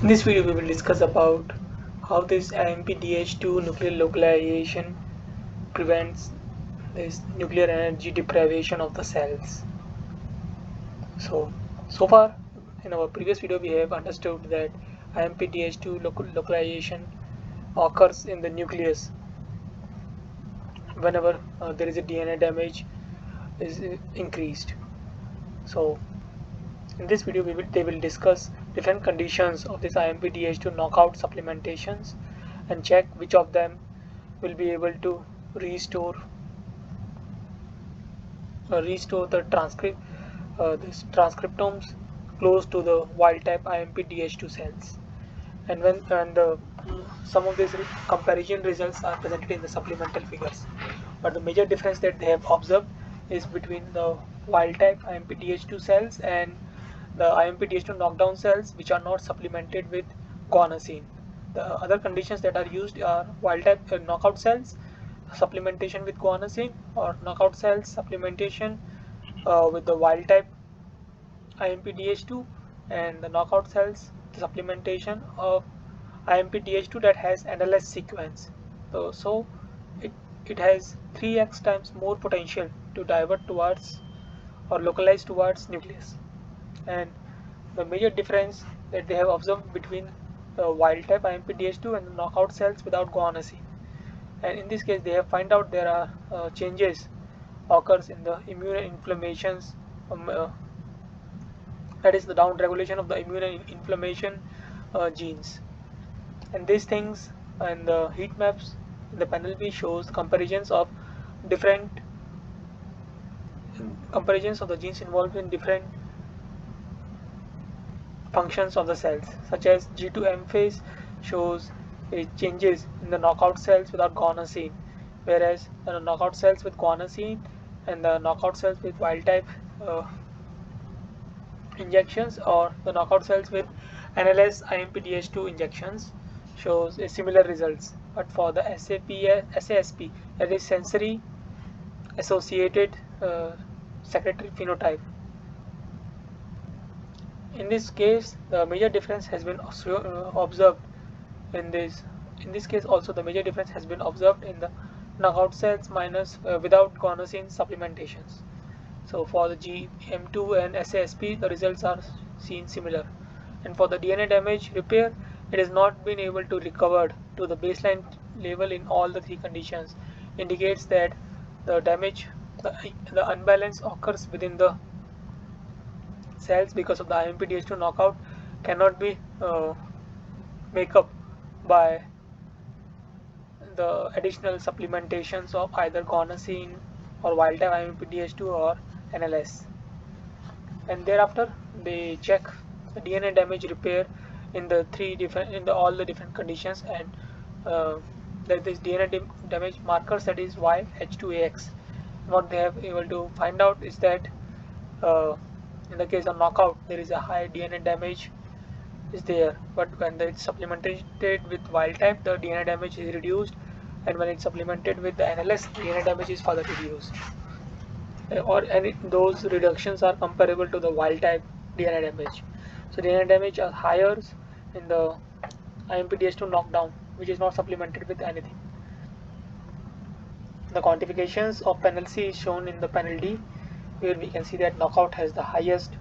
In this video, we will discuss about how this IMPDH2 nuclear localization prevents this nuclear energy deprivation of the cells. So far in our previous video, we have understood that IMPDH2 localization occurs in the nucleus whenever there is a DNA damage is increased. So in this video, they will discuss different conditions of this IMPDH2 knockout supplementations and check which of them will be able to restore the this transcriptomes close to the wild type IMPDH2 cells. And some of these comparison results are presented in the supplemental figures. But the major difference that they have observed is between the wild type IMPDH2 cells and the IMPDH2 knockdown cells which are not supplemented with guanosine. The other conditions that are used are wild type knockout cells supplementation with guanosine, or knockout cells supplementation with the wild type IMPDH2, and the knockout cells supplementation of IMPDH2 that has NLS sequence. So it has 3x times more potential to divert towards or localize towards nucleus. And the major difference that they have observed between the wild type IMPDH2 and the knockout cells without guanosine. And in this case, they have found out there are changes occurs in the immune inflammations, that is the down regulation of the immune inflammation genes. And these things and the heat maps in the panel B shows different comparisons of the genes involved in different functions of the cells, such as G2M phase shows changes in the knockout cells without guanosine, whereas the knockout cells with guanosine and the knockout cells with wild type injections, or the knockout cells with NLS IMPDH2 injections, shows a similar results. But for the SASP, that is sensory associated secretory phenotype, in this case the major difference has been observed in this case also. The major difference has been observed in the knockout cells minus without guanosine supplementations. So for the GM2 and SASP, the results are seen similar. And for the DNA damage repair, it has not been able to recover to the baseline level in all the three conditions. Indicates that the damage, the unbalance occurs within the cells because of the IMPDH2 knockout cannot be make up by the additional supplementations of either guanosine or wild type IMPDH2 or NLS. And thereafter they check the DNA damage repair in all the different conditions, and that is DNA damage markers, that is YH2AX. What they have able to find out is that in the case of knockout there is a high DNA damage is there, but when it's supplemented with wild type, the DNA damage is reduced, and when it's supplemented with the NLS, DNA damage is further reduced. Those reductions are comparable to the wild type DNA damage. So DNA damage are higher in the IMPDH2 knockdown, which is not supplemented with anything. The quantifications of panel C is shown in the panel D, where we can see that knockout has the highest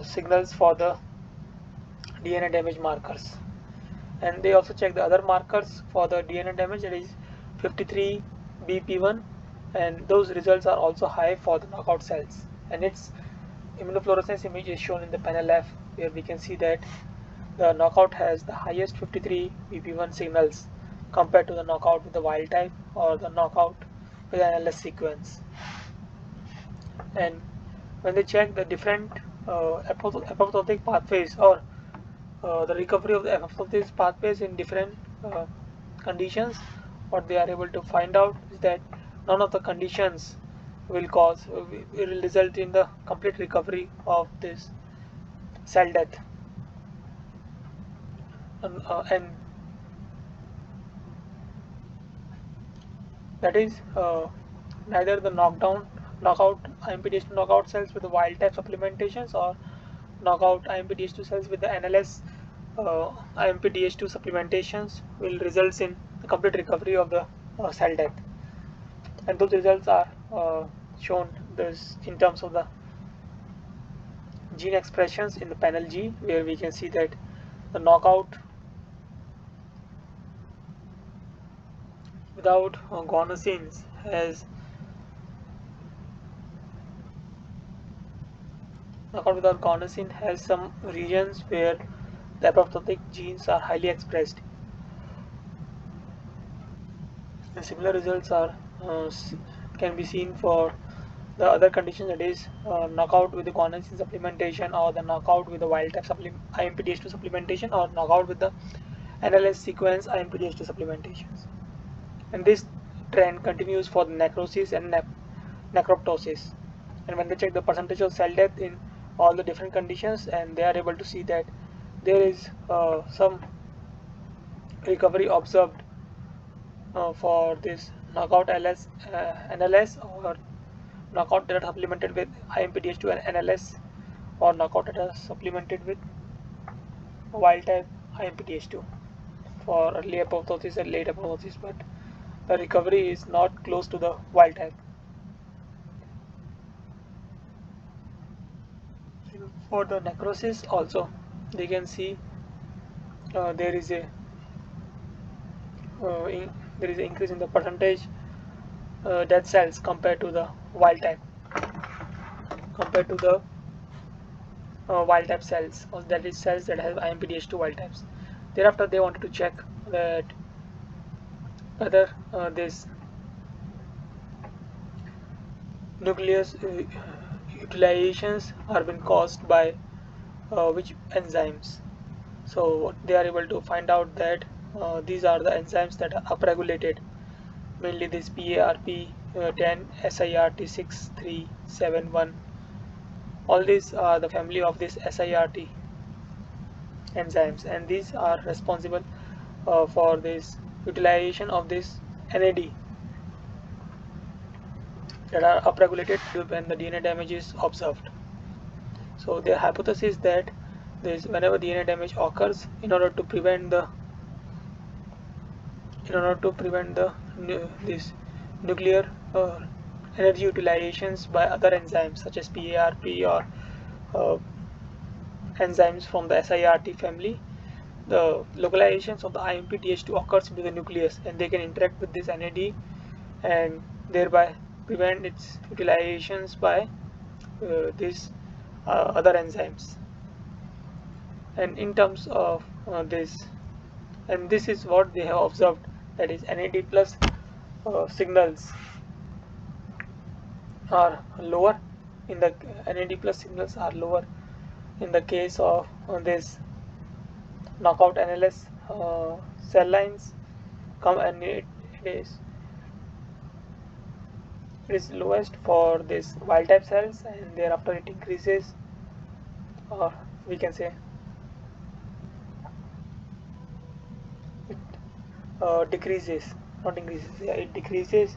signals for the DNA damage markers. And they also check the other markers for the DNA damage, that is 53 BP1, and those results are also high for the knockout cells. And its immunofluorescence image is shown in the panel F, where we can see that the knockout has the highest 53 BP1 signals compared to the knockout with the wild type or the knockout with NLS sequence. And when they check the different apoptotic pathways, or the recovery of the apoptosis pathways in different conditions, what they are able to find out is that none of the conditions will result in the complete recovery of this cell death. And that is neither the knockout IMPDH2 knockout cells with the wild type supplementations, or knockout IMPDH2 cells with the NLS IMPDH2 supplementations will result in the complete recovery of the cell death, and those results are shown this in terms of the gene expressions in the panel G, where we can see that the knockout without guanosines has knockout without guanosine has some regions where the apoptotic genes are highly expressed. And similar results are can be seen for the other condition, that is knockout with the guanosine supplementation, or the knockout with the wild type IMPDH2 supplementation, or knockout with the NLS sequence IMPDH2 supplementations. And this trend continues for the necrosis and necroptosis. And when they check the percentage of cell death in all the different conditions, and they are able to see that there is some recovery observed for this knockout NLS, or knockout that are supplemented with IMPDH2 and NLS, or knockout that are supplemented with wild type IMPDH2 for early apoptosis and late apoptosis, but the recovery is not close to the wild type. For the necrosis also, they can see there is a there is an increase in the percentage dead cells compared to the wild type, compared to the wild type cells, or that is cells that have IMPDH2 wild types. Thereafter, they wanted to check that whether this nucleus utilizations are being caused by which enzymes. So what they are able to find out that these are the enzymes that are upregulated, mainly this PARP10, SIRT6371. All these are the family of this SIRT enzymes, and these are responsible for this utilization of this NAD that are upregulated when the DNA damage is observed. So their hypothesis that this whenever DNA damage occurs, in order to prevent the this nuclear energy utilizations by other enzymes such as PARP or uh, enzymes from the SIRT family, the localizations of the IMPDH2 occurs into the nucleus, and they can interact with this NAD and thereby prevent its utilizations by these other enzymes. And in terms of this, and this is what they have observed, that is NAD plus signals are lower in the NAD plus signals are lower in the case of this knockout NLS cell lines come, and it is lowest for this wild type cells, and thereafter it increases, or we can say it decreases, not increases, yeah, it decreases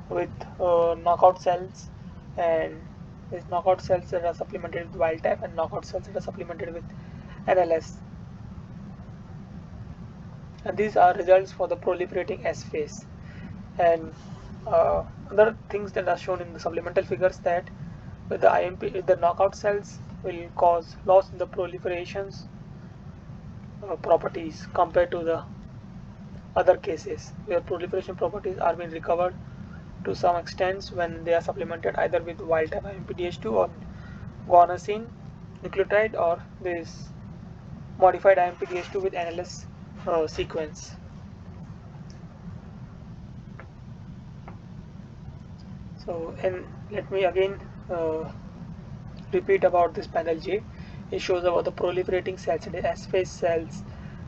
with knockout cells, and these knockout cells that are supplemented with wild type, and knockout cells that are supplemented with NLS. And these are results for the proliferating S phase. And other things that are shown in the supplemental figures, that with the the knockout cells will cause loss in the proliferations properties compared to the other cases where proliferation properties are being recovered to some extent when they are supplemented either with wild type IMPDH2 or guanosine nucleotide, or this modified IMPDH2 with NLS sequence. So, and let me again repeat about this panel J. It shows about the proliferating cells, the S phase cells,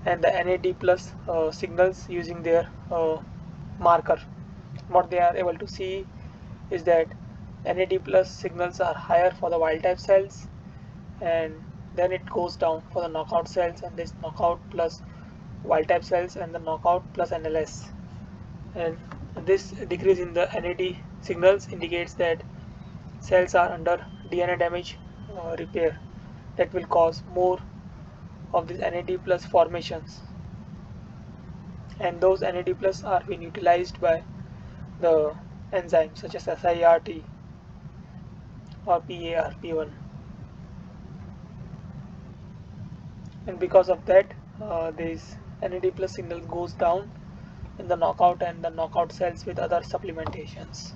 and the NAD plus signals using their marker. What they are able to see is that NAD plus signals are higher for the wild type cells, and then it goes down for the knockout cells, and this knockout plus wild type cells, and the knockout plus NLS. And this decrease in the NAD signals indicates that cells are under DNA damage repair that will cause more of these NAD plus formations, and those NAD plus are being utilized by the enzymes such as SIRT or PARP1, and because of that this NAD plus signal goes down in the knockout and the knockout cells with other supplementations.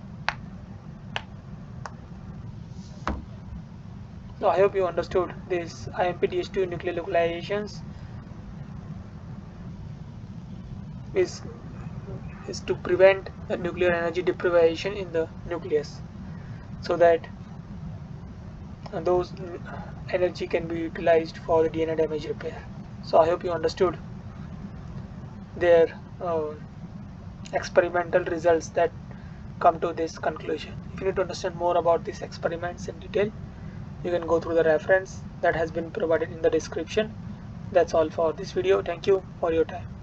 So I hope you understood this IMPDH2 nuclear localizations is to prevent the nuclear energy deprivation in the nucleus, so that those energy can be utilized for the DNA damage repair. So I hope you understood their experimental results that come to this conclusion. If you need to understand more about these experiments in detail, you can go through the reference that has been provided in the description. That's all for this video. Thank you for your time.